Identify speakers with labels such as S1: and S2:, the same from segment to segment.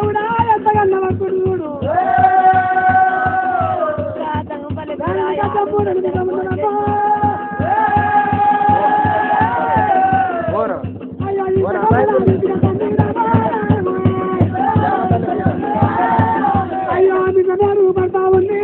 S1: దేవుడా ఎంతగన్న వక్కుడు అయ్యో మీకు పడతా ఉంది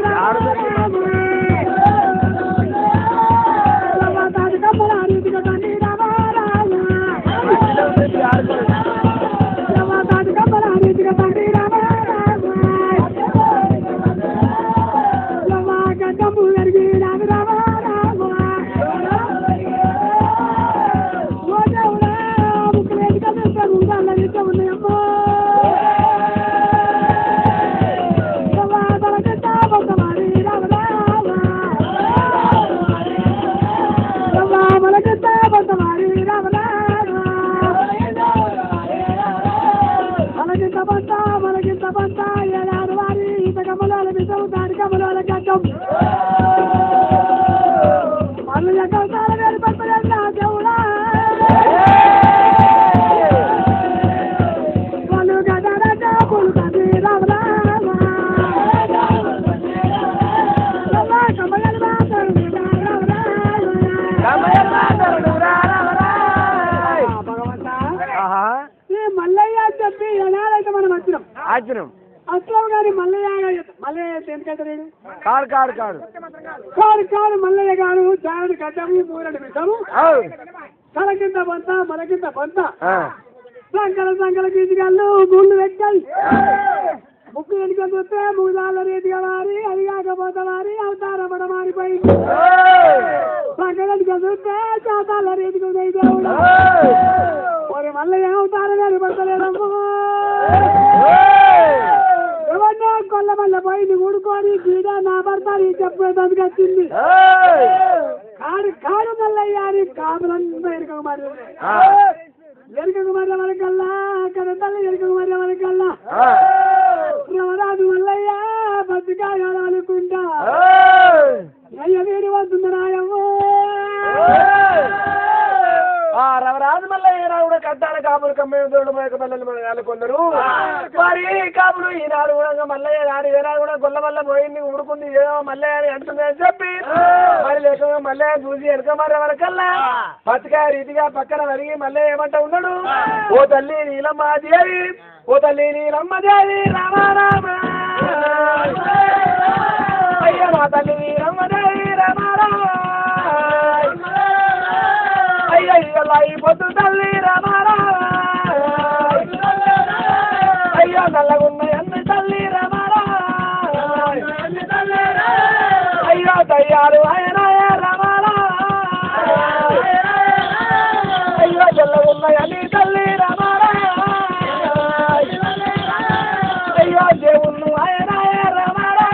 S1: అసలు గారి మల్లయ్య ఎందుకంటే కాడు కాడు కాడు కాడు కాడు మల్లయ్య గారు చారడి గడ్డము మూరడి విషము తల కింద పంత మన కింద పంత సంకల సంకల గీతికల్లు గుళ్ళు వెక్కలు ముక్కు వెనుక చూస్తే మూదాల రీతిగా మారి అది కాకపోతే మారి అవతారపడ మారిపోయింది సంకలకి చూస్తే చాతాల రీతిగా ఉన్నాయి దేవుడు మరి మల్లయ్య అవతారం గారి పడతలేదమ్మా ఎవరినో కొల్ల మల్ల పోయింది ఊడుకొని గీడ నా భర్త చెప్పేదానికి వచ్చింది కాడు కాడు మల్లయ్య అని కాపులంతా ఎరుకకు మరి ఎరుకకు మర్ర వరకల్లా అక్కడ తల్లి ఎరుకకు మర్ర వరకల్లా రమరాజు మల్లయ్య బతికాయాలు అనుకుంటా అయ్య వీరు వస్తుందరాయమ్మో రమరాజు మల్లయ్య కూడా కట్టాల కాపులు కమ్మేడు మల్లెలు కొందరు మరి కాపులు ఈనాడు కూడా మల్లయ్య నాడు ఏనాడు కూడా గొల్ల వల్ల పోయింది ఊరుకుంది ఏదో మల్లయ్య అని అంటుందని చెప్పి మరి లేక మల్లయ్య చూసి వెనక మర్ర వరకల్లా బతికాయ రీతిగా పక్కన వరిగి మల్లయ్య ఏమంటా ఉన్నాడు ఓ తల్లి నీలమ్మ దేవి ఓ తల్లి నీలమ్మ దేవి రామారామ అయ్యా మా తల్లి నీలమ్మ దేవి రామారామ అయ్యయ్య పొద్దు తల్లి రామారా అయ్యో నల్లగున్న ఎన్ని తల్లి రామారా అయ్యో దయ్యాలు ఆయన రామారా అయ్యో తెల్లగున్న ఎన్ని తల్లి రామారా అయ్యో దేవుళ్ళు ఆయన రామారా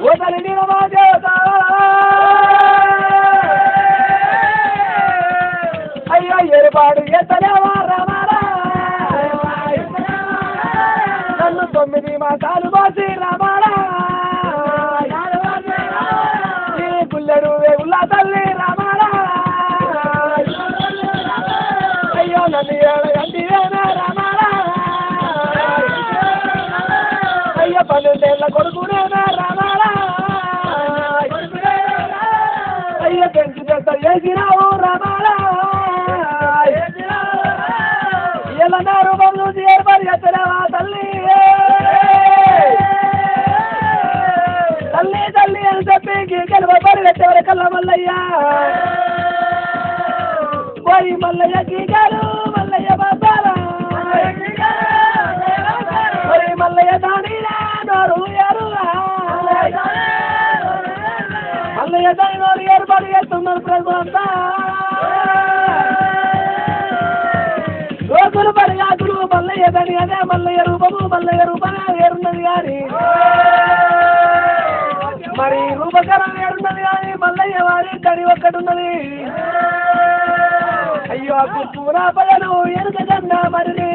S1: ఓ తల్లి నీలమా దేవత ఏర్పాడు ఎత్తలేవా రామారా నన్ను 9 మాసాలు బాసి రామారా ఈ గుల్లెడు వేగుల్లా తల్లి రామారా అయ్యో నన్ను ఏడగంటి రామారా అయ్యో 12 ఏళ్ళ కొడుకునేనా రామారా అయ్యో పెంచి పెద్ద చేసినావు రామారా రూపం చూసి ఏర్పాటు చేస్తున్నావా తల్లి తల్లి తల్లి అని చెప్పి గీకలు బొబ్బరి పెట్టేవారు కల్లా మల్లయ్య పోయి మల్లయ్య గీకాలు మల్లయ్య బాబారా పోయి మల్లయ్య దాని నోరు ఎరుగా మల్లయ్య దాని నోరు ఏర్పాటు చేస్తున్నారు ప్రభుత్వం రోజులు పరిగాకులు మల్లయ్య దని అదే మల్లయ్య రూపమే వేరున్నది కానీ మరి రూపకరం వేరున్నది కానీ మల్లయ్య వారి కడి ఒక్కటున్నది అయ్యో కుప్పునా పగలు ఎరుక జెండా మరి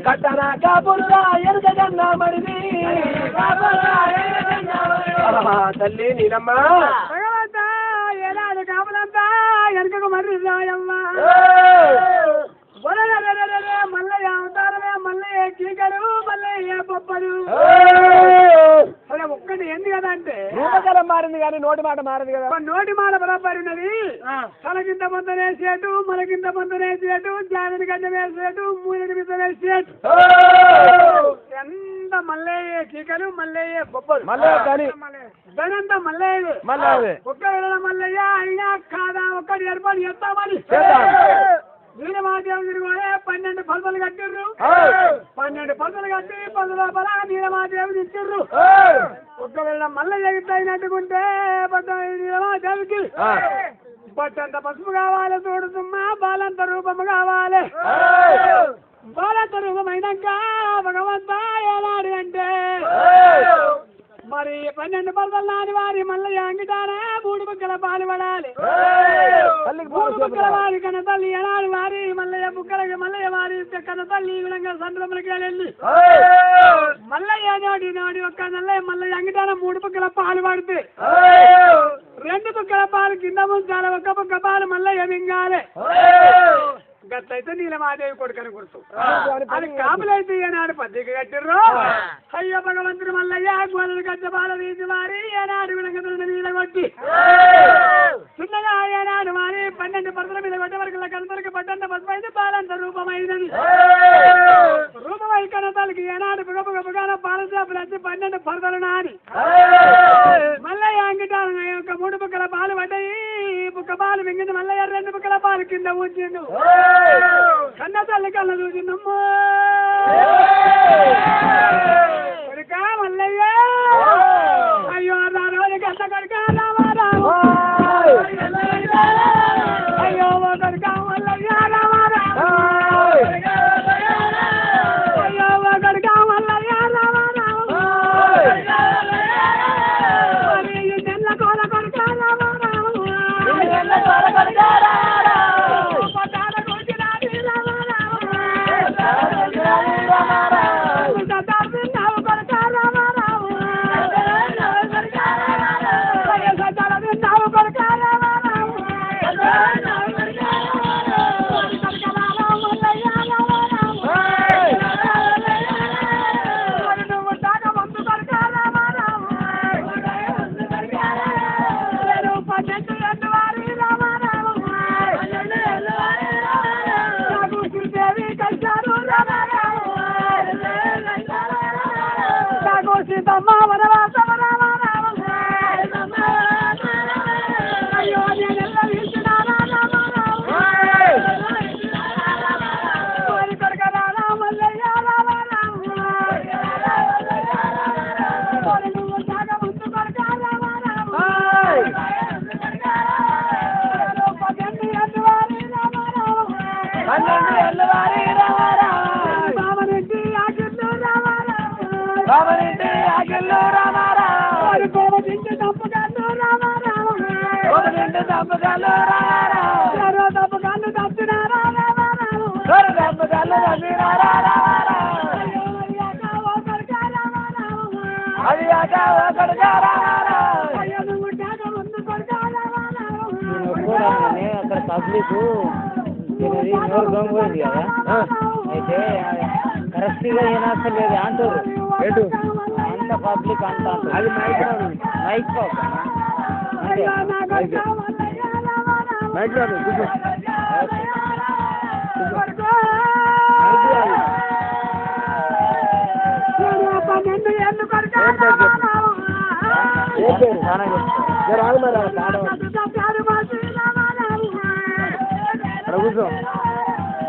S1: కట్టన కాపులుగా ఎరుక జెండా మరి తల్లి నీలమ్మ కాపులంతా ఎరుకకు మరి రాయమ్మ
S2: మారింది కానీ నోటి మాట మారదు కదా.
S1: నోటి మాట బరాబరి ఉన్నది. తలకింత మంత వేసేటు మనకింత మంత వేసేటు జానని గడ్డ వేసేటు మూలని మీద వేసేటు ఎంత మల్లయ్యే కీకలు మల్లయ్యే బొబ్బలు ధనంతా మల్లయ్యే ఒక్క వెళ్ళడం మల్లయ్య అయినా కాదా ఒక్కటి ఏర్పాటు చేస్తామని నీలమాదేవి కూడా 12 పలసలు కట్టిర్రు. 12 పలసలు కట్టి 10 లోపల నీలమాదేవి ఇచ్చిర్రు. ఒక్కవేళ మల్లయ్య అయినట్టుకుంటే నీలమాదేవికి బట్టంత పసుపు కావాలి చూడుతుమ్మా బాలంత రూపము కావాలి. బాలంత రూపమైనాక భగవంత ఏలాడి అంటే మరి 12 పలసలు నాని వారి మల్లయ్య అంగిటానే 3 బుక్కల పాలు పడాలి. 3 బుక్కల వారి కన్న తల్లి ఎలాడి వారి మల్లయ్య బుక్కలకి మల్లయ్య వారి కన్న తల్లి ఈ విధంగా సంద్రములకి వెళ్ళి మల్లయ్య నోడి ఒక్క నల్లయ్య మల్లయ్య అంగిటాన 3 బుక్కల పాలు పడితే 2 బుక్కల పాలు కింద ముంచాలి. 1 బుక్క పాలు మల్లయ్య మింగాలి. గట్లయితే నీలమాదేవి కొడుకని గుర్తు. అది కాపులైతే ఏనాడు పత్రిక కట్టిర్రు. అయ్యో భగవంతుడు మల్లయ్య గోదలు గడ్డ బాల వీధి వారి ఏనాడు విడగదుల మీద కొట్టి చిన్నగా ఏనాడు వారి 12 పరదల మీద కొట్టే వరకు కనతలకి పడ్డంత పసుపైంది బాలంత రూపమైనది. రూపమై కనతలకి ఏనాడు పుగపుగాన పాల చేపలు వచ్చి 12 పరదలు నాని మల్లయ్య అంగిటాను 3 బుక్కల పాలు పడ్డాయి. బుక్క పాలు మింగింది మల్లయ్య 2 బుక్కల పాలు కింద ఉంచిండు. కన్న తల్లి కళ్ళ చూసిందమ్మా కొడుకా మల్లయ్య అయ్యో నా రోజు కన్న కొడుకా రామారావు అయ్యో కొడుకా మల్లయ్య రామారావు అయ్యో కొడుకా మల్లయ్య రామారావు నెల్ల కోల కొడుకా రామారావు
S3: అక్కడ పబ్లిక్ నోరు గొంగిపోయింది కదా అయితే కరెక్ట్గా ఏనాస్తలేదు అంటారు అంత పబ్లిక్ అంత అది మైక్ కూర్చో
S1: అయ్యో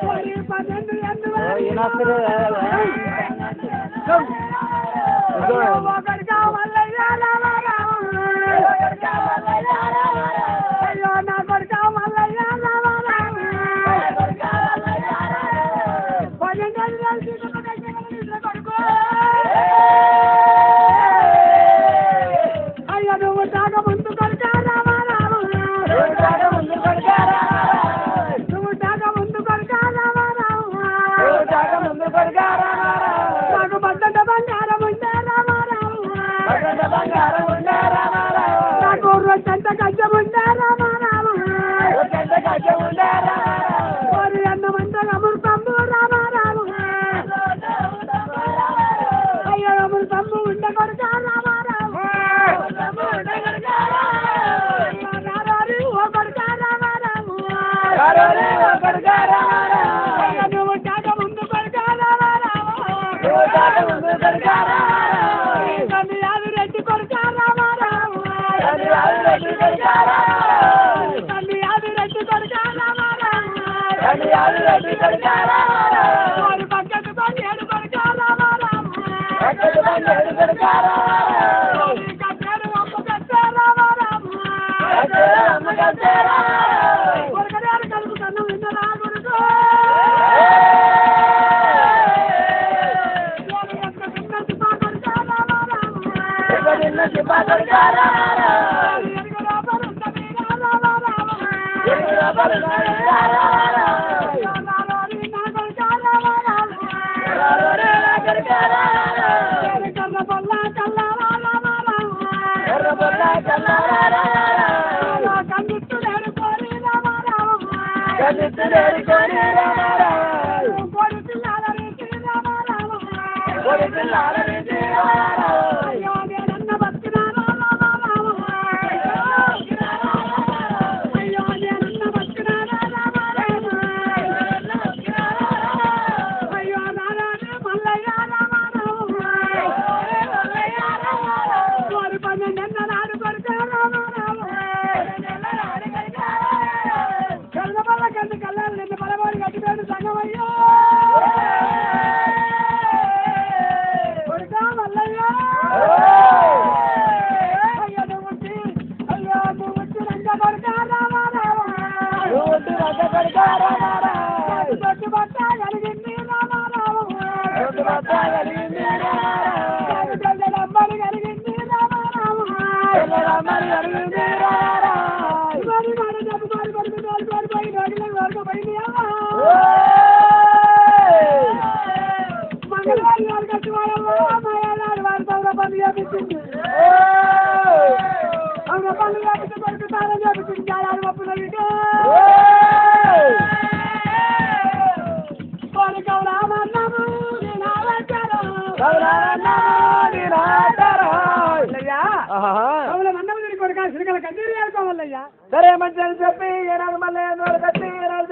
S1: సరే మంచి చెప్పి ఏనాడు మళ్ళీ కట్టి ఏనాడు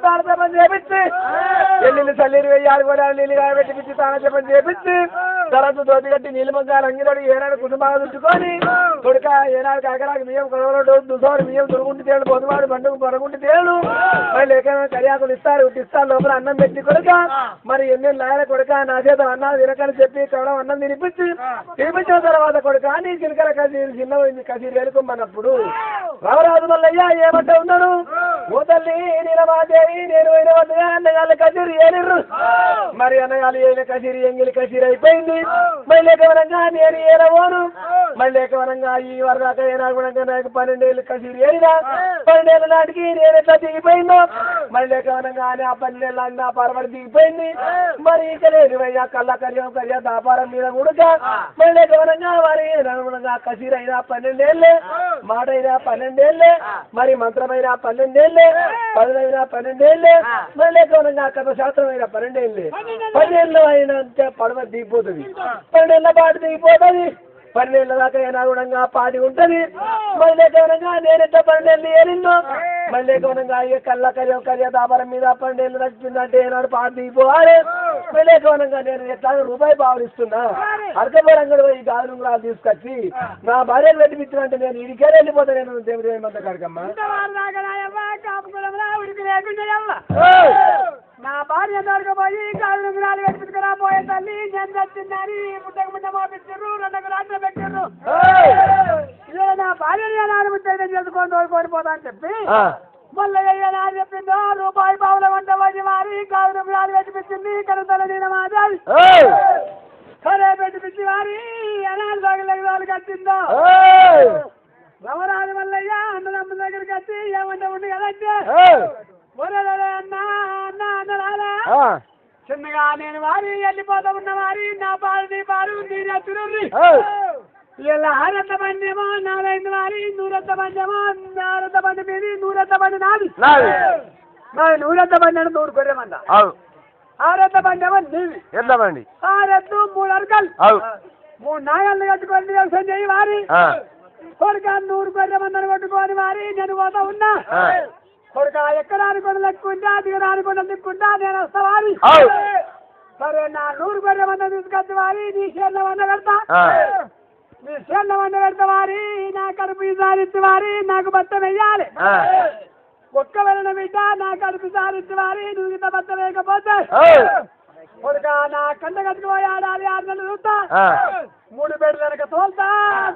S1: తారతపని చేపించి ఎల్లు చల్లీరు వెయ్యాలి కూడా నీళ్ళు పెట్టి తారతపని చేపించి తర్వాత దోతి కట్టి నీళ్ళు మంగాలు అంగిలోడు ఏనాడు కుటుంబాలు చుట్టుకొని కొడుక ఏనాడు కాకరాకి బియ్యం కొడవలు దుసోడు బియ్యం తొడుగుంటి తేడు పొదువాడు బండుకు కొరగుంటి తేడు మరి లేకపోతే కరియాకులు ఇస్తారు ఇస్తారు లోపల అన్నం పెట్టి కొడుక మరి ఎన్నెళ్ళు లాయల కొడుక నా చేత అన్నాలు తినకని చెప్పి కవడం అన్నం తినిపించిన తర్వాత కొడుక నీ చిలకల కసీరు చిన్న కసీరు వేలుకోమన్నప్పుడు రామరాజు మల్లయ్య ఏమంట ఉన్నాడు ఓ తల్లి నీలమాదేవి నేను పోయిన వద్దగా అన్నగాళ్ళ కసీరు ఏలిర్రు మరి అన్నగాళ్ళు ఏలిన కసీరు ఎంగిలి కసీరు అయిపోయింది మళ్ళీ ఏకవనంగా నేను ఏలవోను మళ్ళీ ఏకవనంగా ఈ వరదాకా ఏనాడుగా నాకు 12 ఏళ్ళు కసీరు ఏలినా 12 ఏళ్ళ నాటికి నేను ఎట్లా దిగిపోయిందో మళ్ళీ ఏకవనంగా ఆ 12 ఏళ్ళ నా పరవడి దిగిపోయింది మరి ఇక లేదు అయ్యా కళ్ళ కర్య దాపారం మీద కూడా మళ్ళీ ఏకవనంగా మరి అనుగుణంగా కసీరు అయినా 12 ఏళ్ళే మాట అయినా 12 ఏళ్ళే మరి మంత్రమైన 12 ఏళ్ళే పదునైనా 12 ఏళ్ళే మళ్ళీ ఏకవనంగా కథ శాస్త్రం అయినా 12 ఏళ్ళే 10 ఏళ్ళు అయినా పడవ దిగిపోతుంది 12 ఏళ్ళ పాటు దిగిపోతుంది 12 ఏళ్ళ దాకా ఏనాగుణంగా పాటి ఉంటది మళ్ళీ గౌనంగా నేనెట్లా 12 ఏళ్ళు ఏలిందో మళ్ళీ గౌనంగా కళ్ళ కర్య దాపరం మీద 12 ఏళ్ళు నచ్చిందంటే ఏనాడు పాటు దిగిపోవాలి మళ్ళీ గౌనంగా నేను ఎట్లా రూపాయి భావనిస్తున్నా అర్ధపరంగా ఈ గాజులు తీసుకొచ్చి నా భార్యను పెట్టిపించినంటే నేను ఇడికే వెళ్ళిపోతా నేను దేవుడి మంద కాడికమ్మా నా భార్య దొరకపోయి కాళ్ళు విరాలు పెట్టుకురా పోయే తల్లి నేను వచ్చిందని ముట్టకు ముట్ట మోపించారు 2 రాత్రి పెట్టారు నా భార్య ఆడబుట్టేదని చేసుకొని కోరిపోతా అని చెప్పి మళ్ళీ చెప్పిందో రూపాయి పావుల వంట వచ్చి వారి కాళ్ళు విరాలు పెట్టిపించింది కనుతల నేను మాదాలి సరే పెట్టిపించి వారి అనాలు కట్టిందో రమరాజు మల్లయ్య అన్నదమ్ముల దగ్గరికి వచ్చి ఏమంటే ఉంది కదంటే చిన్నగా నేను వారి వెళ్ళిపోతా ఉన్న వారి నా పాలు నీ పాలు ఇలా 6 బండి ఏమో 4 వారి 100 బండి ఏమో 6 బండి మీది 100 బండి నాది 100 బండి అని 100 కొర్రమంట 6 బండి ఏమో నీది ఎంత బండి 6 3 అరకలు 3 నాగళ్ళు కట్టుకొని వ్యవసాయం చేయి వారి కొడుక 100 కొర్రమందని కొట్టుకొని వారి నేను పోతా ఉన్నా కొడుక ఎక్కడానికి కూడా లెక్కుంటా దిగడానికి కూడా దిక్కుంటా నేను వస్తా వారి సరే నా 100 గొర్రె మంద తీసుకొచ్చి వారి నీ చేన్న వంద పెడతా నీ చేన్న వంద పెడతా వారి నా కడుపు ఇచ్చి వారి నాకు బత్త వెయ్యాలి ఒక్క వెళ్ళిన బిడ్డ నా కడుపు సారించి వారి నువ్వు ఇంత బట్ట లేకపోతే కొడుక నా కంట కట్టుకుపోయి ఆడాలి 6 నెలలు చూస్తా 3 బెడ్ల వెనక తోల్తా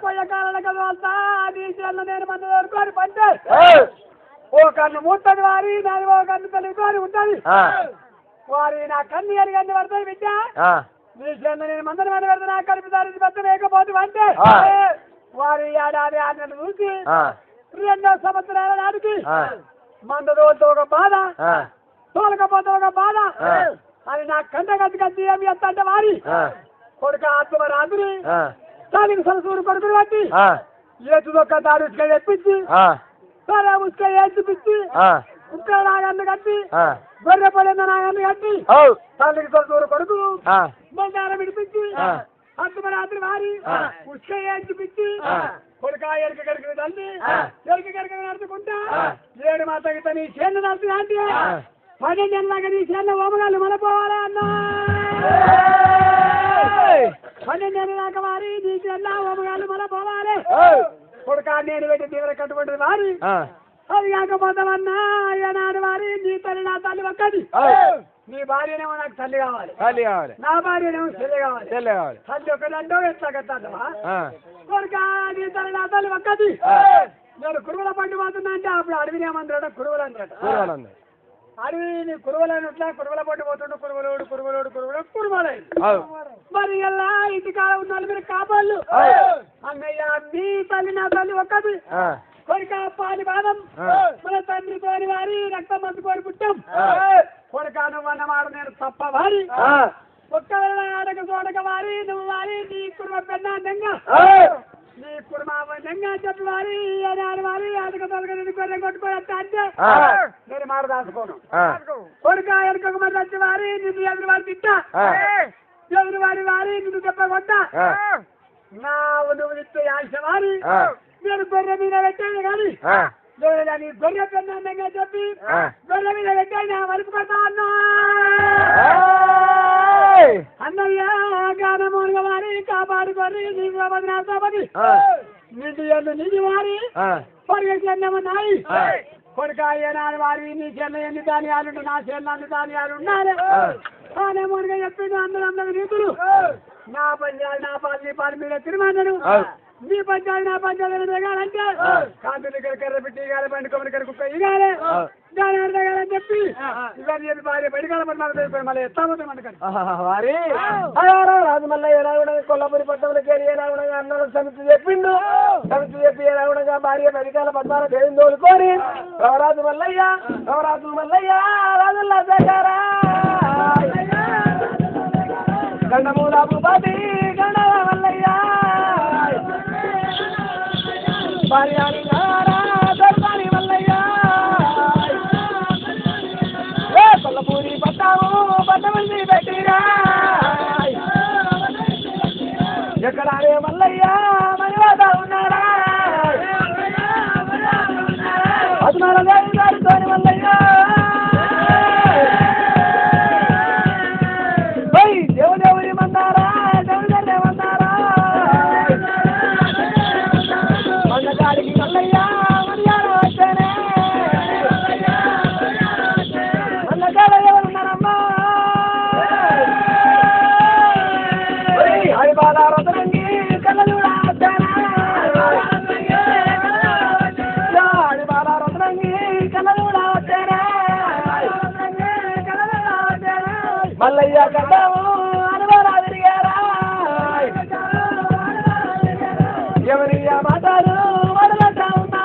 S1: కొయ్య కాలనక తోల్తా నీ చేతుల్లో నేను మంది దొరుకుని పంటే ఓ కన్ను ముట్టని వారి నాది ఓ కన్ను తెలుగుకొని ఉంటుంది వారి నా కన్ను ఎరగన్ని పడతాయి బిడ్డ నీ చేతుల్లో నేను మందని మంది పెడతా నా కడుపు సారించి బట్ట లేకపోతే అంటే వారి ఏడాది 6 నెలలు చూసి 2వ సంవత్సరాల నాటికి మంద తోలుతో ఒక బాధ తోలకపోతే ఒక బాధ అది నా కంట కత్తి ఏమి ఎత్తంటే వారి కొడుక ఆత్మ రాత్రి దానికి సరసూరు కొడుకుని బట్టి ఏతుదొక్క దాడుగా తెప్పించి సరే ఉసుక ఏచిపించి ఉక్క నాగన్ను కట్టి గొర్రె పడిన నాగన్ను కట్టి తల్లికి సరసూరు కొడుకు బంగారం విడిపించి ఆత్మ రాత్రి వారి ఉసుక ఏచిపించి కొడుక ఎరుక గడికి తల్లి ఎరుక గడికి నడుచుకుంటా 7 మాతకి నీ చేను నడుచు అంటే 12 నెలలాగా నీ చేను ఓమగాళ్ళు మనపోవాలా అన్నా 12 నెలలాగా వారి నీ చేను ఓమగాళ్ళు మనపోవాలి కొడుక నేను పెట్టి తీవ్ర కట్టుకుంటుంది వారి అది కాకపోతామన్నా ఏనాడు వారి నీ తల్లి నా తల్లి ఒక్కది నీ భార్యనేమో నాకు తల్లి కావాలి నా భార్యనేమో చెల్లి కావాలి తల్లి ఒకటంటో ఎట్లా కట్టావా కొడుక నీ తల్లి నా తల్లి ఒక్కది నేను కురువుల పండు పోతున్నా అంటే అప్పుడు అడవినేమంటాడు కురువులు అంటాడు అడవి నీ కురువులైనట్లా కురువుల పండు పోతుండు కురువులై మరి ఎలా ఇంటి కాడ ఉన్న మీరు కాపాళ్ళు అన్నయ్య మీ తల్లి నా తల్లి ఒక్కది కొడుక పాలి బాధం మన తండ్రితోని వారి రక్తం మందుకొని పుట్టాం కొడుక నువ్వు అన్నమాట నేను తప్ప వారి ఒక్క ఆడక చూడక వారి నువ్వు వారి నీ కుటుంబ పెద్దంగా నీ కుటుంబంగా చెప్పి వారి ఏడాది వారి ఆడక తొలగని గొర్రె కొట్టుకోవచ్చు అంటే నేను మాట దాచుకోను కొడుక ఎడుక మరి వచ్చి వారి నిన్ను ఎదురు వారి తిట్టా ఎదురు వారి నిన్ను చెప్పకుండా నా నువ్వు ఇచ్చే ఆశ వారి నేను గొర్రె మీద పెట్టాను కానీ నీ గొర్రె పెన్నంగా చెప్పి గొర్రె మీద పెట్టాను వరకు పడతా అన్నా అన్నయ్య గానమూలుగా వారి కాపాడుకొని నీకు బదినాపది నిండి ఎన్ను నిండి వారి పరిగెత్తన్నాయి కొడుక ఏనాడు వారి నీ చెన్న ఎన్ని ధాన్యాలు నా చెన్న అన్ని ధాన్యాలు ఉన్నారు గానమూలుగా చెప్పింది అందరూ నీతులు నా పంచాయతీ నా పాలు మీద తిరుమన్నాడు నీ పంచాయతీ నా పంచాయతీ దిగాలంటే కాంతి దగ్గర కర్ర పెట్టి ఇగాలి బండి కొమ్మరి కర్ర కుక్క ఇగాలి దాని దిగాలని చెప్పి ఇవన్నీ భార్య బయట కాలపడి మళ్ళీ ఎత్తాపోతే మనకండి వారి రాజు మళ్ళీ ఏనాగుణ కొల్లపురి పట్టణంలోకి ఏనాగుణగా అన్న సమితి చెప్పిండు సమితి చెప్పి ఏనాగుణగా భార్య బయటకాల పద్మాల దేవిని తోలుకొని రవరాజు మల్లయ్య రాజుల్లా సగారా గండమూల భూపతి గండవ మల్లయ్య భార్యాని దర్బారి మల్లయ్య కొల్లపూరి పట్టమంది పెట్టిరా ఎక్కడ మల్లయ్య మనివాద ఉన్నారా 14 గారితో మల్లయ్య దేవదేవుని మన్నారా దేవదల్లే మన్నారా మన్నగాడికి మల్లయ్య మర్యాద వచ్చేనే మన్నగాడ ఎవరున్నారమ్మా హరిబాల రతనంగి కళ్ళజూడా వచ్చానా హరిబాల రతనంగి కళ్ళజూడా వచ్చానా మల్లయ్య కట్టాము అనుభవరా తిరిగారా ఎవరి మాటలు మొదలంటా ఉన్నా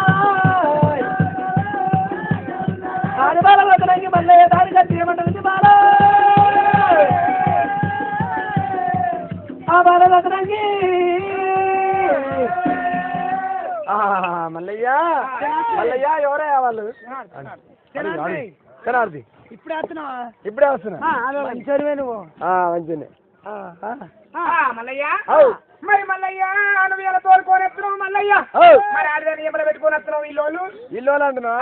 S1: అనుభవాలకి మల్లయ్య దారి కట్టి ఏమంటుంది బాల ఆ బాలకి మల్లయ్య ఎవరే వాళ్ళు శనార్థి ఇప్పుడే వస్తున్నా మంచివే నువ్వు మంచినే మల్లయ్య మరి మల్లయ్య నువ్వు ఇలా తోలుకొని వస్తున్నావు మల్లయ్య మరి ఆడదాన్ని ఏమైనా పెట్టుకొని వస్తున్నావు ఇల్లు అంటున్నా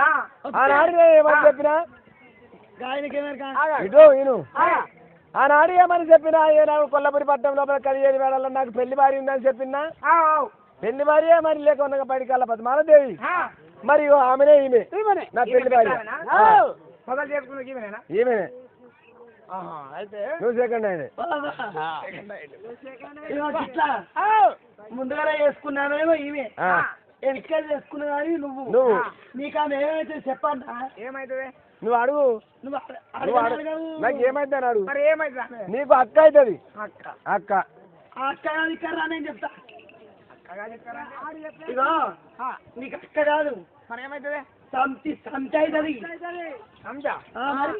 S1: ఆనాడు ఏమని చెప్పినా ఇటు ఈను ఆనాడు ఏమని చెప్పినా నాకు కొల్లపురి పట్టణం లోపల 15 వేళల్లో నాకు పెళ్లి భార్య ఉందని చెప్పినా పెళ్లి భార్య మరి లేకుండా బయటికి పద్మాలదేవి మరి ఆమెనే ఈమె నా పెళ్లి భార్య
S3: పదలు చేసుకున్న ఈమెనేనా?
S1: ఈమెనే
S3: అయితే
S1: నువ్వు సెకండ్ ఆయన
S3: ముందుగానే చేసుకున్నానేమో ఈమె ఎన్నికలు చేసుకున్నా కానీ నువ్వు నీకు ఆమె ఏమైతే చెప్పన్నా ఏమైతుంది
S1: నువ్వు అడుగు
S3: నువ్వు
S1: నాకు ఏమైతే అని అడుగు
S3: మరి ఏమైతే
S1: నీకు అక్క అవుతుంది
S3: అక్క
S1: అక్క
S3: అక్క కాదు ఇక్కడ నేను చెప్తా ఇగో నీకు అక్క కాదు మరి ఏమైతుంది సంతి సంతి అవుతుంది సంజా మరి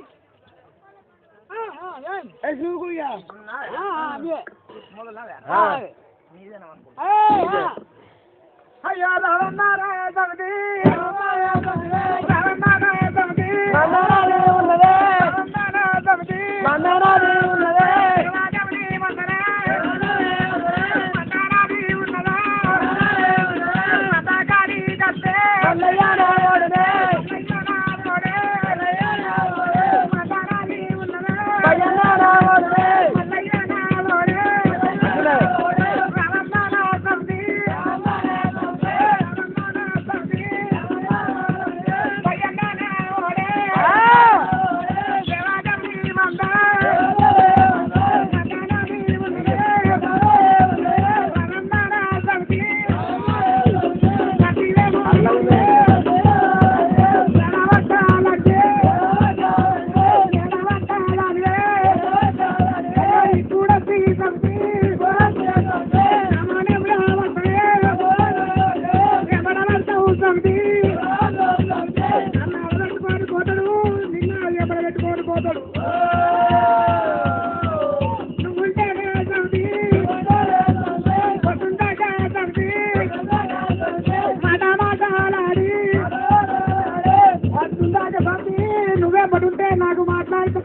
S3: నువ్వే పడుంటే నాకు మాట్లాడుతూ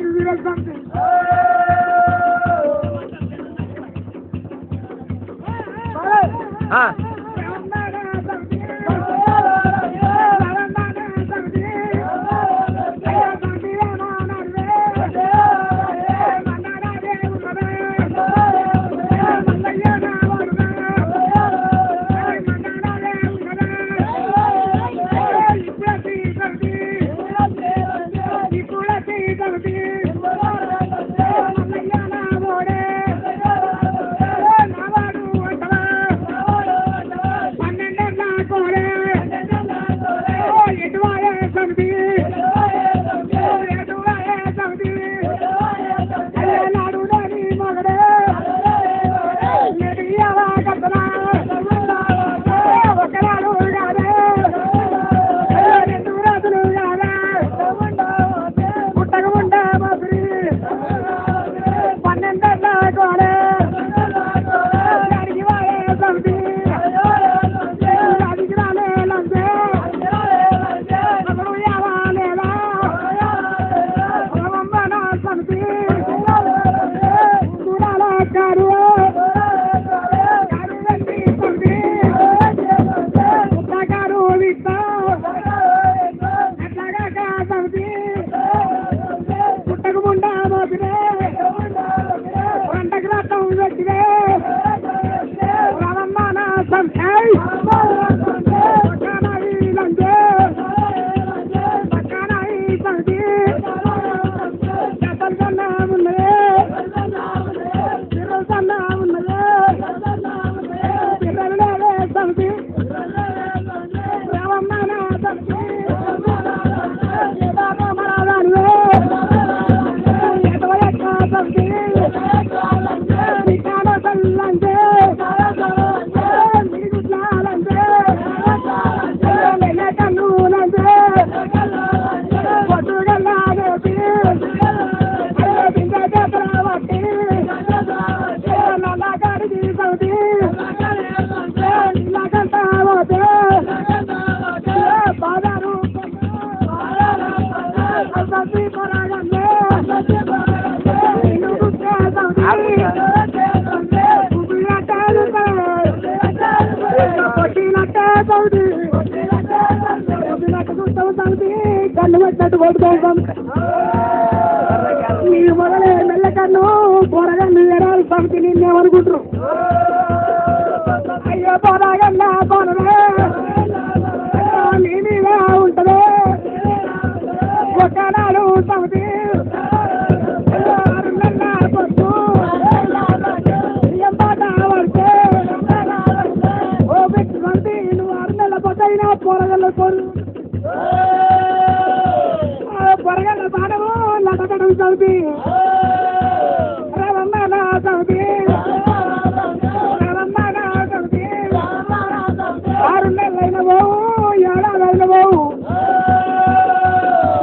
S3: కన్ను పెట్టినట్టు కొట్టుకోవడం నీ మొదలే మెల్లకన్ను పొరగన్ను ఎరాలి సమితి నిన్నేమనుకుంటారు అయ్యో పొరగన్నా పొరవే నీ మీద
S1: సౌతి సౌతి 6 నెలలైన పోవు 7 నెలలైన పోవు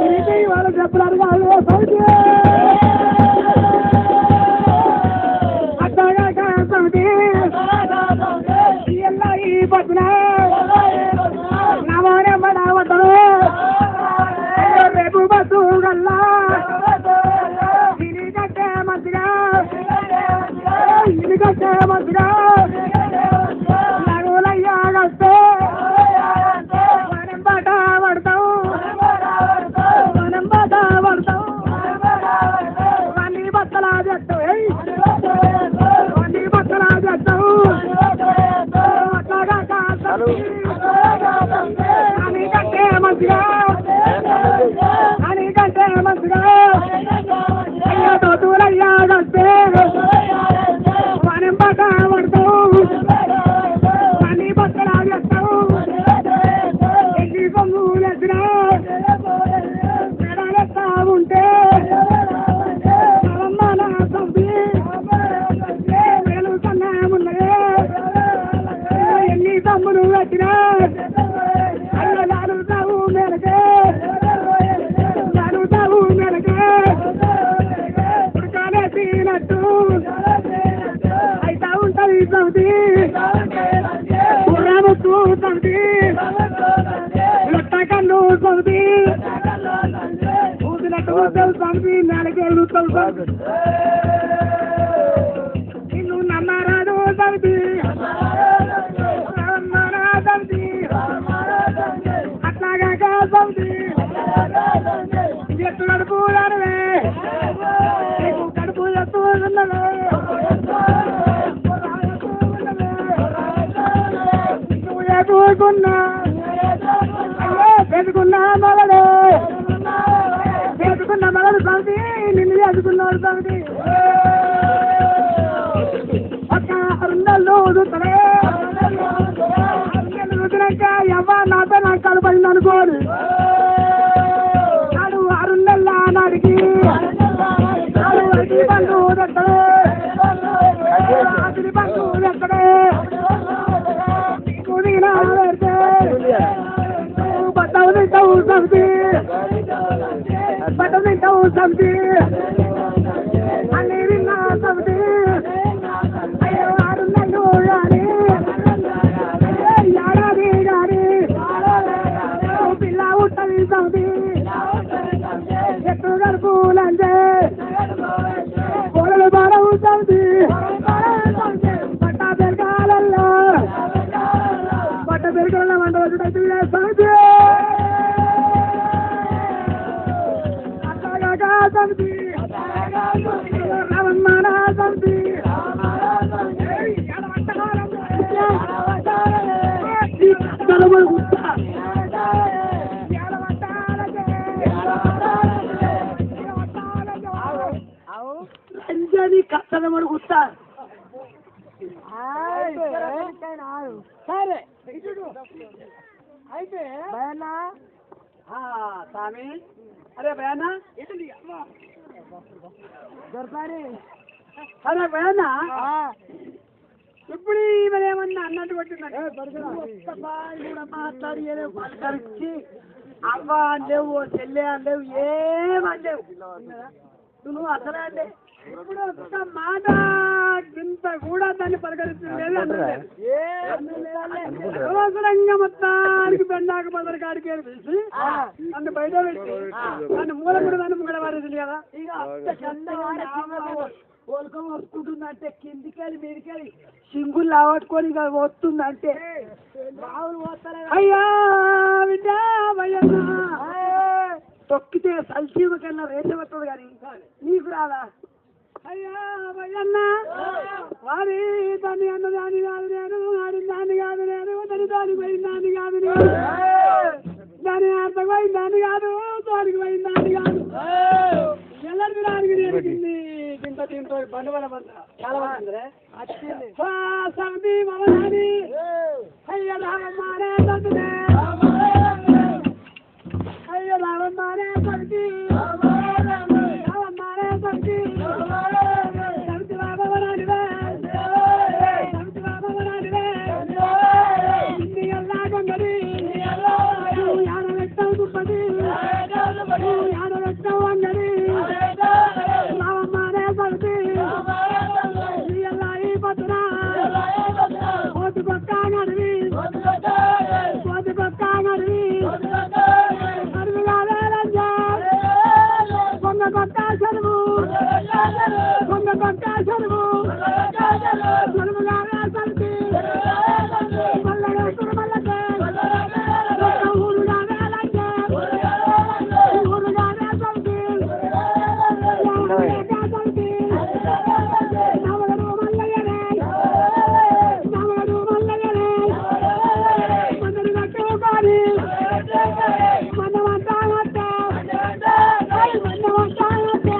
S1: తిరిగి వాళ్ళు చెప్పారు కాదు సౌతి అట్టగా సౌతి ಎಲ್ಲ ಈ ಬಸ್ನ ನಾವೇ ಮಾಡವತ್ತರು రేపు బస్సు గల్ల ఇదిగట్టే మంచిగా నగులయ్యాగస్తే మనం బాట పడతాం అన్ని బట్టలా చేస్తావు అన్ని బట్టలా చేస్తావు అనికంటే మంచిగా అయ్యాతో దూరయ్యాగస్తే మనం బాట పడతావు అన్ని బట్టలా చేస్తావు ఎన్ని కొమ్ములు ఎసినా మెడలెత్తా ఉంటే సంపి వేలు కన్నామున్నదే ఎన్ని తమ్ములు వచ్చినా అయ్యలాడుతావు మేలకే ఉడకాలేసినట్టు అయితా ఉంటది సౌతి పురాముకు సౌతి లొట్ట కన్ను సౌతి ఊసినట్టు సౌతి నెలకేళ్ళు సౌతి నిన్ను నమ్మరాదు సౌతి అట్లాగా సౌతి ఎత్తు కడుపు దానివే నీకు కడుపు ఎత్తు ఉన్నవే నువ్వు ఎదుర్కొన్నా ఎదుకున్నా మగడు ఎదుకున్న మగడు సౌతి నిన్ను ఎదుకున్నాడు సౌతి ఒక్క 6 నెలలు చూస్తాడే 6 నెలలు చూసినాక ఎవ్వ నాతో నాకు కలపడింది అనుకోడు నాడు 6 నెలల నాడికి బంధు తెక్కడే రాత్రి బంధు తెక్కడే కుదిన పెడితే బట్టలు తింటావు సబ్జీ బట్టలు తింటావు సబ్జీ అన్ని విన్నా సబ్జీ అయ్యో 6 నెలలు కానీ ఏడాది కానీ పిల్ల ఉంటుంది సబ్జీ ఎత్తు గడుపులంటే కోడలు బాడవు సబ్జీ బట్ట పెరగాలల్లో బట్ట పెరగాల వంట వచ్చి సబ్జీ అట్లాగా సబ్జీ రవన్మాన సబ్జీ రంజని కష్టమని గుర్తా సరే అయితే స్వామి అరే బయానా అరే బయానా ఇప్పుడు ఈమె ఏమన్నా అన్నట్టు పట్టిందండి కూడా మాట్లాడి ఏదో పలకరించి అవ్వ అండేవు చెల్లె అండేవు ఏమండేవు నువ్వు అసలే అంటే ఇప్పుడు ఒక్క మాట ఇంత కూడా దాన్ని పలకరించలేదు అనవసరంగా మొత్తానికి పెండాక పదరి కాడికి పిలిచి నన్ను బయట పెట్టి నన్ను మూల కూడా దాన్ని ముంగడ వారేది కదా ఇక ఓల్కం వస్తుందంటే కిందికెళ్ళి మీదికెళ్ళి సింగులు లావట్టుకొని ఇక వస్తుందంటే అయ్యా విద్యా భయ్యన్నా తొక్కితే సల్సీమ కన్నా రేసే వస్తుంది కానీ నీకు రాదా అయ్యా భయ్యన్న వారి దాన్ని అన్న దాన్ని కాదు నేను ఆడిన దాన్ని కాదు నేను దాని దానికి పోయిన దాన్ని కాదు నేను దాని అర్థం పోయిన దాన్ని కాదు దానికి పోయిన దాన్ని కాదు ఎల్లరికి దానికి నేను తింత తింటూ బండవల బంద చాలా బాగుంది సమితి మమనాని అయ్య రామమ్మానే తండ్రి అయ్య రామమ్మానే తండ్రి రామమ్మానే తండ్రి సమితి రామవరా కొండ పక్క చెరువు చెరువుగానే సల్పి మల్లగేశ్వర మల్లకే ఊరుగానే లంకే ఊరుగానే సల్పి సల్పి నవగడు మల్లయ్యనే నవగడు మల్లయ్యనే మందరి కట్టుకొని మందమంతా హత్తే మందమంతా హత్తే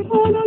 S3: Hey,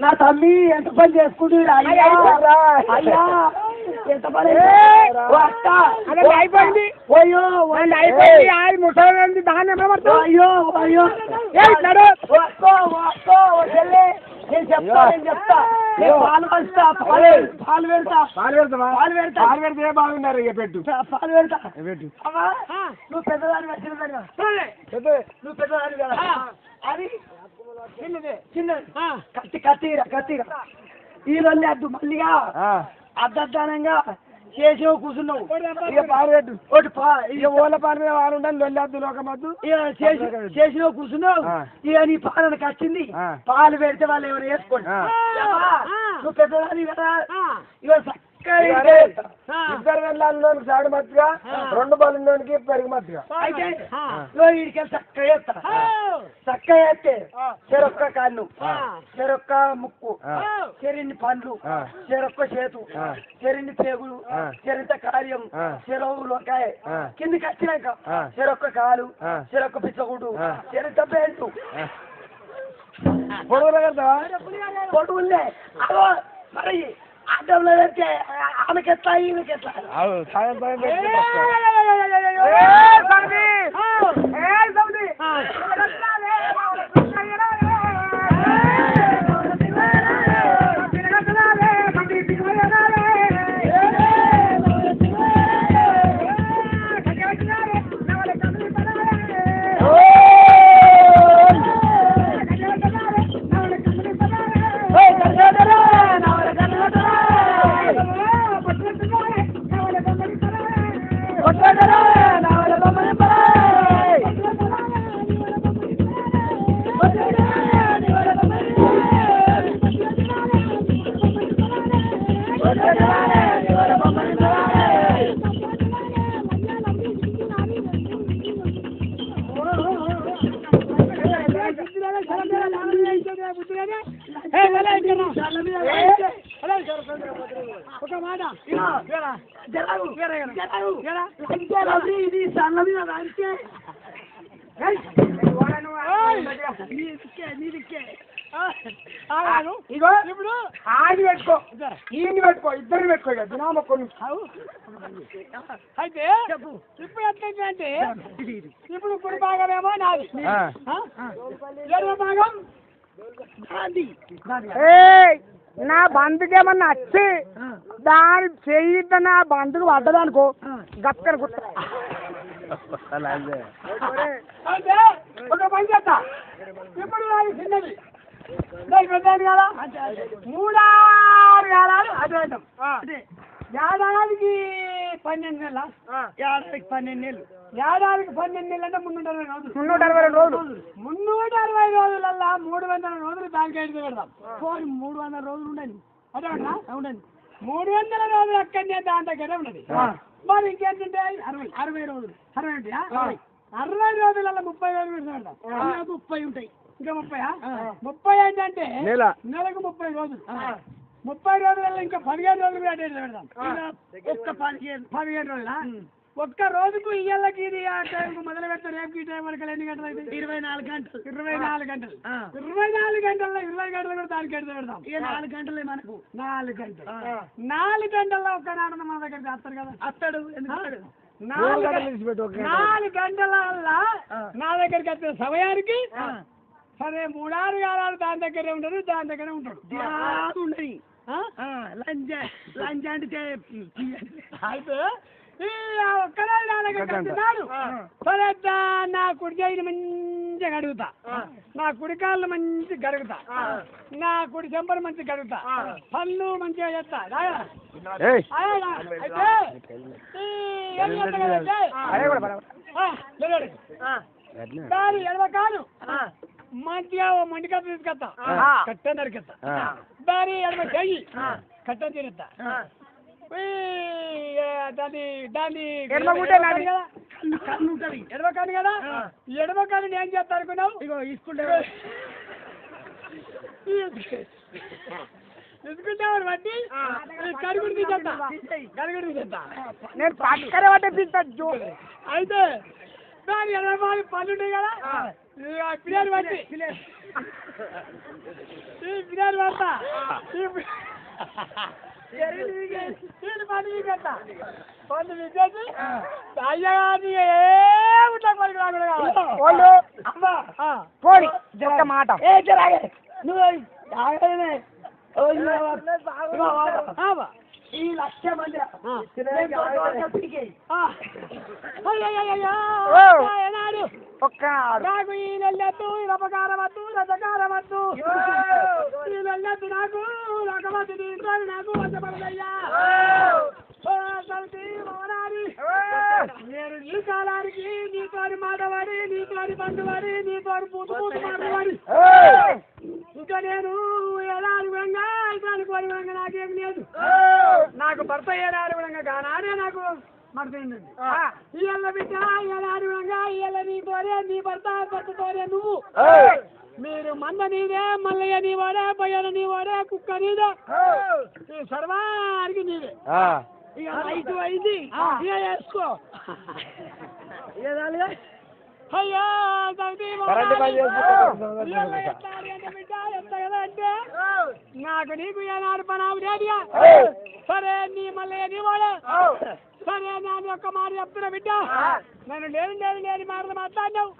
S3: నా తమ్మి ఎంత పని చేసుకుంటున్నా అయ్యా ఎంత పని అయిపోయింది అయ్యో అయిపోయింది ముసలి దాన్ని అయ్యో అయ్యో నేను చెప్తా పాలు పంచుతా పాలు పెడితే బాగున్నారు ఇక పెట్టు పాలు పెడతా పెట్టు నువ్వు పెద్దదాన్ని వచ్చిన నువ్వు పెద్దదాన్ని కదా అది చిన్నది కత్తిరా ఈ రోజు అద్దు మళ్ళీగా అర్ధదానంగా చేసి కూర్చున్నావు ఇక పాలు పెట్టు ఇక ఓళ్ళ పాలు మీద వారు ఉండాలి లొల్లద్దు లోకమద్దు ఇక చేసినావు కూర్చున్నావు ఇక నీ పాలనకు వచ్చింది పాలు పెడితే వాళ్ళు ఎవరు వేసుకోండి నువ్వు పెద్దదాని కదా ఇక ఇద్దరు వెళ్ళాలి సాడు మత్తుగా రెండు బలుకి పెరుగు మత్తుగా అయితే వీడికి చక్కగా వేస్తా చక్కగా వేస్తే చెరొక్క కాళ్ళు చెరొక్క ముక్కు చెరిన్ని పండ్లు చెరొక్క చేతు చెరిన్ని పేగులు చెరింత కార్యం చెరవు లోకాయ కిందికి వచ్చినాక చెరొక్క కాలు చెరొక్క పిచ్చగుడు చెరింత బెల్టు పొడవులు కదా పొడవులే అదో మరి అడ్డంలో పెడితే ఆమెకెట్లా ఈమెకెట్లా ఇది సన్న మీద అంతే
S1: ఇగో ఇప్పుడు ఆడి పెట్టుకో ఈయన్ని పెట్టుకో ఇద్దరిని పెట్టుకో ఇక దినామ కొన్ని
S3: అయితే ఇప్పుడు ఎట్లయితే ఇప్పుడు కుడి భాగమేమో నాది ఎడమ భాగం
S1: నా బంధుకేమన్నా వచ్చి దాని చెయ్యిద్ద నా బంధుకు పడ్డదనుకో గక్కర గుర్త
S3: అయితే ఒక పని చేస్తా ఇప్పుడు నాది చిన్నది దానికి పెద్దది కదా 3-6 కాలాలు అద్వైతం ఏడాదికి 12 నెలల ఏడాదికి 12 నెలలు ఏడాదికి 12 నెలలు అంటే 360 రోజులు 360 రోజులల్లా 300 రోజులు దానికి అయితే పెడదాం 300 రోజులు ఉండని అదే ఉండండి 300 రోజులు అక్కడనే దాని దగ్గరే ఉన్నది మరి ఇంకేంటంటే 60 రోజులు 60 రోజులలో 30 రోజులు పెడతాం 30 ఉంటాయి ఇంకా 30 ఏంటంటే నెలకు 30 రోజులు 30 రోజులలో ఇంకా 15 రోజులు పెడదాం ఒక్క 15 రోజుల ఒక్క రోజుకు ఇయ్యాలకి ఇది ఆ టైంకు మొదలు పెడితే రేపు ఈ టైం వరకు ఎన్ని గంటలు అయితే 24 గంటలు 24 గంటలు 24 గంటల్లో 20 గంటలు కూడా దానికి ఎడితే పెడదాం 4 గంటలే మనకు 4 గంటలు 4 గంటల్లో ఒక్క నాన్న మన దగ్గరికి వస్తాడు కదా వస్తాడు 4 గంటల వల్ల నా దగ్గరికి వచ్చే సమయానికి సరే 3-6 కాలాలు దాని దగ్గరే ఉంటాడు దాని దగ్గరే ఉంటాడు ఉండయి లంచ్ అంటే అయితే ఒక్కడే నా దగ్గరికి వస్తున్నాడు సరే నా కుడి చేయిని మంచిగా గడుగుతా నా కుడి కాళ్ళు మంచిగా గడుగుతా నా కుడి చెంపలు మంచిగా గడుగుతా పళ్ళు మంచిగా చేస్తా దాని ఎడమ కాలు మంచిగా మండికత్త తీసుకొస్తా కట్ట నరికెత్తా దాని ఎడమ చెయ్యి కట్ట తిరుస్తా దాన్ని కన్ను ఉంటుంది ఎడమ కన్ను కదా ఎడమ కన్ను ఏం చేస్తా అనుకున్నావు ఇగో తీసుకుంటే బట్టి కరుగుడు తీసేస్తా కరుగుడు తీసేస్తా
S1: నేను పక్కనే పట్టే తీస్తా
S3: అయితే దాని ఎడమ పళ్ళు ఉంటాయి కదా పిల్లలు బట్టి పిల్లలు పడతా
S1: పోనీ జక్క మాట
S3: ఈ 1,00,000 మంది నాకు ఈ నెల్లెత్తు రపకారవద్దు రజకారవద్దు ఈ నెల్లెత్తు నాకు రకవద్దు నాకు వచ్చపడదయ్యా నేను ఈ కాలానికి నీతోని మాటవాడి నీతోని బంధువాడి నీతోని పూత మాటవాడి ఇంకా నేను ఎలా అనుగుణంగా దానికి అనుగుణంగా నాకేం లేదు నాకు భర్త ఎలా అనుగుణంగా కానానే నాకు మర్చిందండి ఇవాళ బిడ్డ ఎలా అనుగుణంగా ఇవాళ నీతోనే నీ భర్తతోనే నువ్వు మీరు మంద నీదే మల్లయ్య నీ వాడే బయ్యన నీ వాడే కుక్క నీదే సర్వానికి నీదే ఇక రైతు అయింది ఇక వేసుకో అయ్యా అంటే నాకు నీకు ఏనాడు పనావు లేదుగా సరే నీ మళ్ళీ నీ వాడే సరే నేను ఒక్క మాట చెప్తున్నా బిడ్డ నేను లేని మాటలు మాట్లాడినావు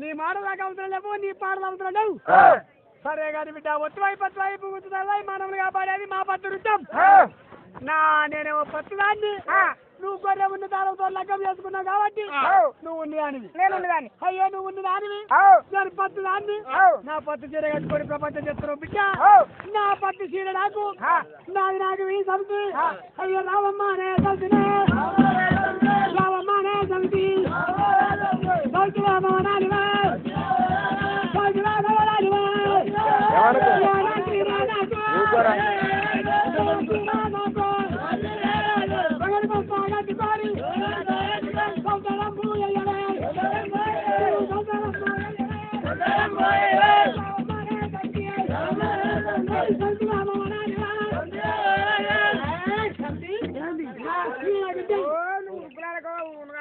S3: నీ మాటలు నాకు అవసరం లేవు నీ పాటలు అవసరం లేవు సరే కానీ బిడ్డ ఒత్తువైపు గుర్తుతాయి మనల్ని కాపాడేది మా పత్రుత్వం నేనేమో పత్తుదాన్ని నువ్వు గొర్రె ఉన్న దానితో లగ్గం చేసుకున్నావు కాబట్టి నువ్వు ఉన్నదానివి
S1: నేను
S3: అయ్యో నువ్వు ఉన్నదానివి నేను పత్తుదాన్ని నా పత్తు చీర కట్టుకొని ప్రపంచం చేస్తున్నావు బిడ్డ నా పత్తు చీర నాకు నాకు ఈ సమితి అయ్యో రావమ్మ అనే సమితినే రావమ్మ అనే సమితి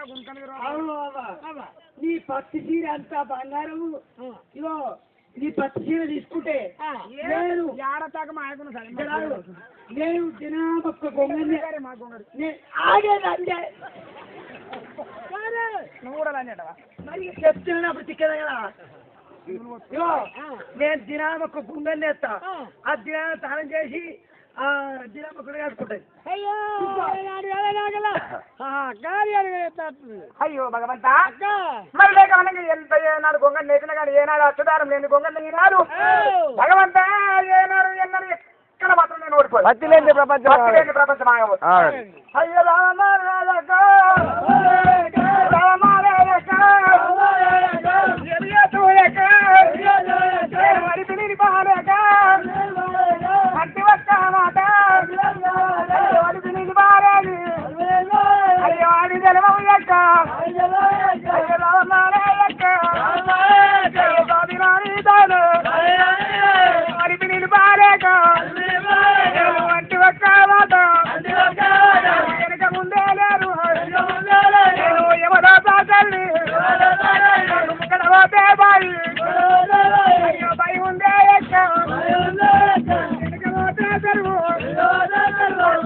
S3: అవును బాబా. నీ పత్తి చీర అంతా బంగారం ఇగో నీ పత్తి చీర తీసుకుంటే నేను నేను దినామొక్క గొంగని ఆగేదంటే నువ్వు కూడా మరి చెప్తున్నప్పుడు తిక్కదా కదా. ఇగో నేను దినామొక్క గొంగని వేస్తా ఆ దినాన్ని స్నానం చేసి ఆ దినామొక్కడు వేసుకుంటాయి.
S2: అయ్యో భగవంత మరి లేక ఎంత ఏనాడు గొంగ నేసిన కానీ ఏనాడు అచ్చుదారం లేని గొంగ నాడు భగవంత ఏనాడు ఎన్నడు ఎక్కడ మాత్రం నేను ఓడిపోయి భక్తి లేని ప్రపంచం అయ్యో అయ్యో అది జలమయ్యక్క అడిపి నీళ్ళు పారేక వంటి ఒక్క మాట వెనక ముందే లేరు ఎవరో తల్లి ఇక్కడ పోతే బాయి అయ్యో బాయి ఉందే ఎక్క వెనక పోతే చెరువు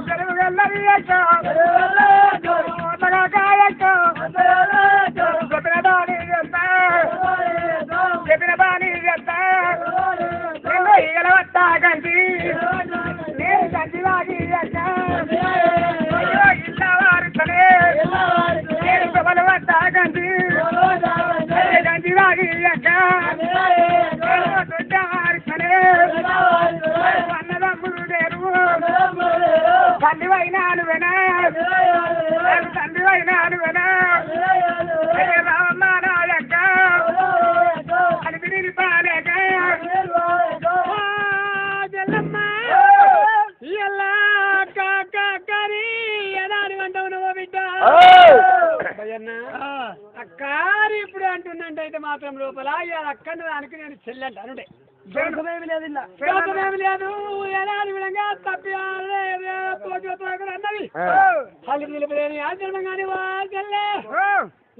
S2: చెరువు వెళ్ళది ఎక్క చెప్పిన బాణి చెప్తా నేను ఈగల వస్తా కంటి నేను కంటి వాగి ఇల్లా వారుతనే నేను సభలు వస్తా కంటి కంటి వాగి దొడ్డ వారుతనే అన్నదమ్ములు లేరు తల్లి వైనాను వెనా తండ్రి వైనాను వెనా రామమ్మ నాయక్క అని విని పాలేక జల్లమ్మ ఎలా కాకరి ఎలాని అంటావు నువ్వు బిడ్డ అక్కారి ఇప్పుడు అంటున్నంటే అయితే మాత్రం లోపల అక్కడ దానికి నేను చెల్లంట అనుడే
S3: జోకమేమి లేదు
S1: లేదు ఎలాంటి విధంగా తప్పి అన్నది వాళ్ళు నిలిపలేని ఆచరణగాని చెల్లే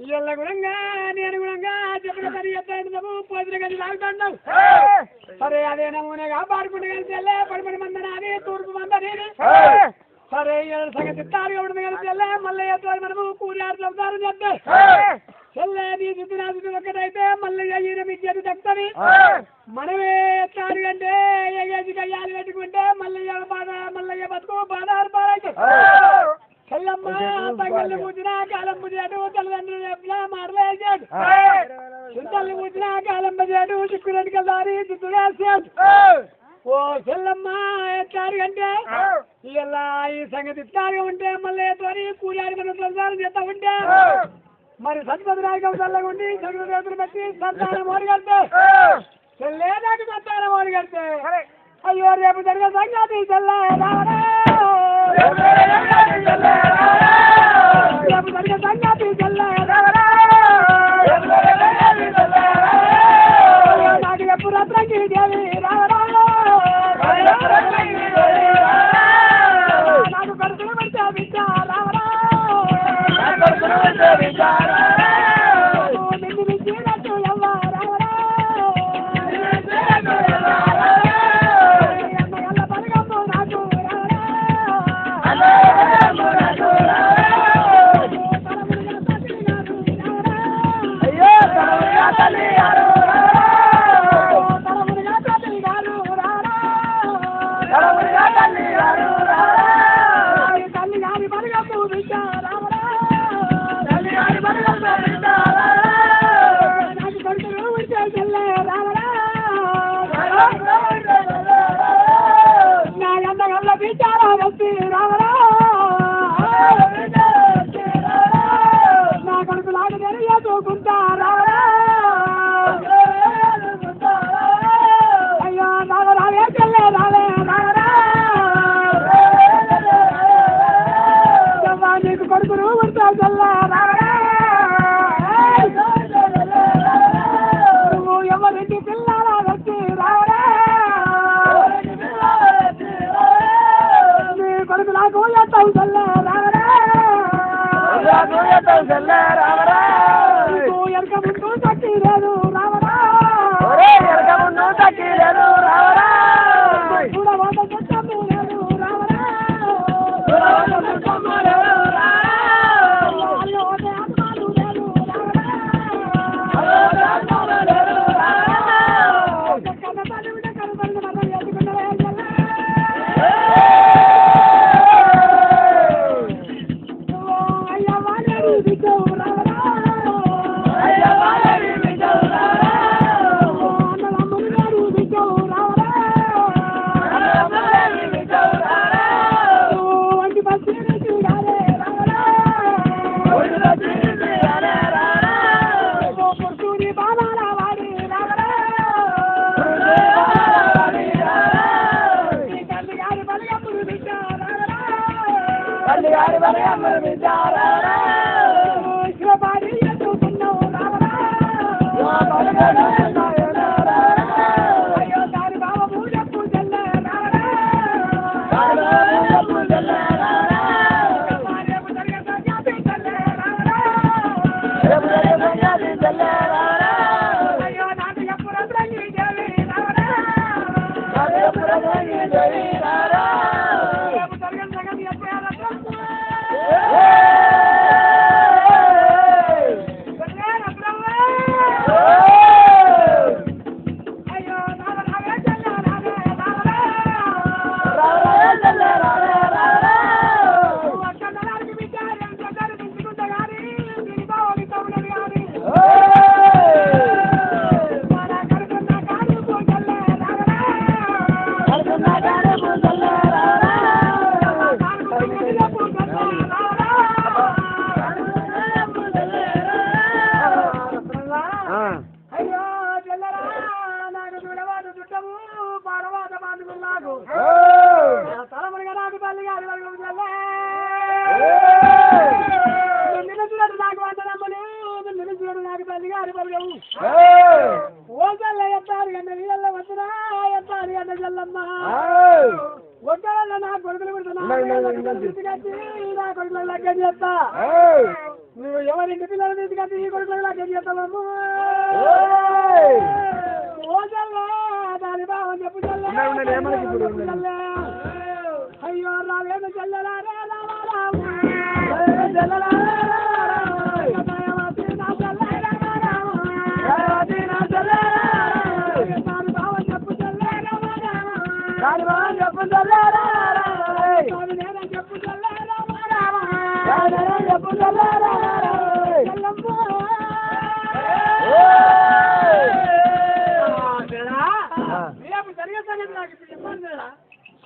S1: ఇళ్ళ గుణంగా నేను గుణంగా చెప్పిన సరి ఎత్తు పోతున్న కానీ లాగుతున్నావు సరే అదే నమూనగా పాడుకుంటే కానీ చెల్లే పడిపడి మందన అని తూర్పు మందని సరే సంగతి తారుగా ఉంటుంది కానీ చెల్లే మళ్ళీ ఎత్తారు మనము కూలి ఆడుతారు చెప్తే చెల్లె నీ చుట్టూ నా చుట్టూ ఒక్కటైతే మళ్ళీ ఈయన మీ చేతి తక్కువని మనమే ఎత్తారు అంటే ఏసి కయ్యాలు పెట్టుకుంటే మల్లయ్య బాధ మల్లయ్య బతుకు బాధారు పారైతే చెల్లమ్మ తగ్గల్ని పూజినా కాలం పూజాడు తల్లిదండ్రులు చెప్పినా మారలేసాడు చింతల్ని పూజినా కాలం పూజాడు చిక్కురెడ్డికి దారి చుట్టూ వేసాడు ఓ చెల్లమ్మ ఎత్తారు అంటే ఇలా ఈ సంగతి ఇస్తారుగా ఉంటే మళ్ళీ ఎత్తుని కూలి మనం సంసారం చేస్తా ఉంటే మరి సత్పతి నాయకం చల్లగుండి సగులు రేతులు పెట్టి సంతానం ఓడిగడితే చెల్లేదాటి సంతానం ఓడిగడితే అయ్యో రేపు జరిగే సంగతి చెల్లారా రేపు జరిగే సంగతి చెల్లారా నాకు ఎప్పుడు రత్నంగి దేవి రావరా నాకు కడుపులు పెడితే బిడ్డ రావరా నిన్ను విచ్చినట్టు ఎవ్వరావరా ఎల్ల పరగమ్ము నాకు తల్లి గారి పరగమ్ము బిడ్డ రావరా నాకు కొడుకులు ఉంటే చెల్లె రావరా నా ఎంతగల్ల బిడ్డారా వచ్చి రావరా నా కొడుకు లాగా తెలియదుకుంటా రావరా అయ్యో నాకు రావే చెల్లె రావే రావరా నీకు కొడుకులు ఉంటే చెల్లె రావరా నువ్వు ఎవరింటి పిల్లల వచ్చి రావరా నీ కొడుకు నాకు ఎత్తావు చెల్లె రావరా ఎనక ముందు తక్కి లేదు రావరా చూడవాద సత్యము లేదు రావరా అయ్యో ఆత్మాలు లేదు కన్న తల్లి బిడ్డ కనుపల్లి మనం ఎదుకున్నవే అయ్యా వాలేరు బిడ్డవు రావరా అన్నదమ్ములు గారు బిడ్డవు రావరా వంటి బస్సు చూడాలే రావరా పురుషుని బాణాల వాడి రావరా తల్లి గారి బలిగప్పుడు బిడ్డ రావరా శివపాడి ఎత్తుకున్నావు రావరా అయ్యో దాని బావ పూజప్పు చెల్లె రావరా రేపు జరిగే సంజాతి చెల్లె రావరా అయ్యో నాటి ఎప్పుడు రంగి దేవి రావరా రేపు జరిగే జగన్ ఎప్పుడు అయ్యో రావే చెల్లె రావరా అక్కడకి విచారం చెడ్డలు పెంచుకుంటా కానీ దీని బావని తమ్ముడు కానీ మన కడుకున్న కాదు చెల్లె రావరా అయ్యో చెల్లరా నాకు చూడవాడు చుట్టము పాడవాత బాంధుకులు నాకు తలమునిగా నాకు తల్లి గారి వర్గం చెల్లె నిలుచుడు నాకు వందనమ్మలు నిలుచుడు నాకు తల్లి గారి వర్గము ఓ చెల్ల ఎత్తారు అన్న నీళ్ళల్లో వచ్చినా ఎత్తారు అన్న చెల్లమ్మ ఒక్కళ్ళ నా కొడుకులు పెడుతున్నా నా కొడుకుల లగ్గం చేస్తా నువ్వు ఎవరింటి పిల్లలు తీసుకొచ్చి ఈ కొడుకుల లగ్గం చేస్తావమ్మ ఓ చెల్ల దాని బావ చెప్పు చెల్ల అయ్యో రావేద చెల్లెలా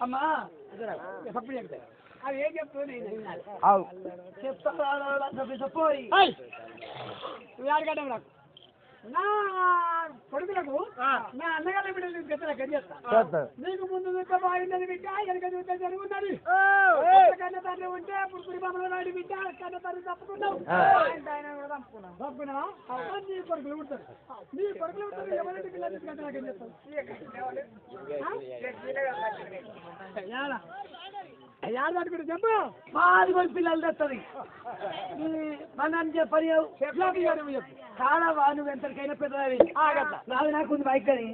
S1: అమ్మా అది ఏం చెప్తుంది చెప్తాపోయి నాకు నా కొడుకులకు నా అన్నగారి బిడ్డలు తీసుకెళ్తా గడిచేస్తా నీకు ముందు చూస్తే బాగున్నది బిడ్డ వెనక చూస్తే జరుగున్నది కన్న తండ్రి ఉంటే పురుకుడి బొమ్మల నాటి బిడ్డ కన్న తండ్రి తప్పుకున్నావు ఆయన కూడా తప్పుకున్నావా నీ కొడుకులు ఉంటారు నీ కొడుకులు ఉంటారు ఎవరింటి పిల్లలు తీసుకెళ్తా గడిచేస్తావు యారు పట్టుకుంటే చెప్పు మాది కొన్ని పిల్లలు తెస్తుంది మన చెప్పని చెప్పు కాదవా నువ్వు ఎంతకైనా పెద్దదావి నాది నాకుంది బైక్ అని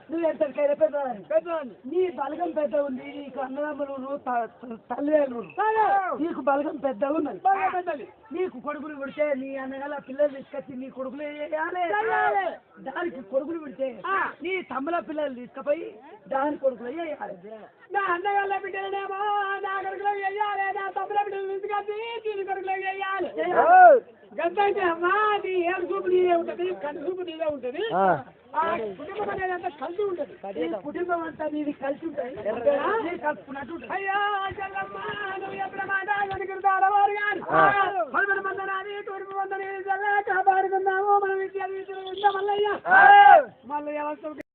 S1: నువ్వు ఎంతకైనా పెద్దదాన్ని నీ బలగం పెద్ద ఉంది నీకు అన్నదమ్ములు నువ్వు తల్లి నీకు బలగం పెద్ద ఉన్నది నీకు కొడుకులు పుడితే నీ అన్నగల పిల్లలు తీసుకొచ్చి నీ కొడుకులు వేయాలి దానికి కొడుకులు పుడితే నీ తమ్ముల పిల్లలు తీసుకుపోయి దాని కొడుకులు వేయాలి నా అన్నగల బిడ్డలనేమో నా కొడుకులు వేయాలి నా తమ్ముల బిడ్డలు తీసుకొచ్చి దీని కొడుకులు వేయాలి గంటే అమ్మా నీ ఏడు చూపు నీదే ఉంటది కంటి చూపు నీదే ఉంటది కుటుంబం అనేది అంతా కలిసి ఉంటది కుటుంబం అంతా నీది కలిసి ఉంటుంది కలుపుకున్నట్టు అయ్యా నువ్వు ఎప్పుడు మాట వెనుకవారు కానీ 10 మంది నాది 9 మంది కాపాడుకున్నాము మనం విద్యార్థి మల్లయ్య మల్లయ్య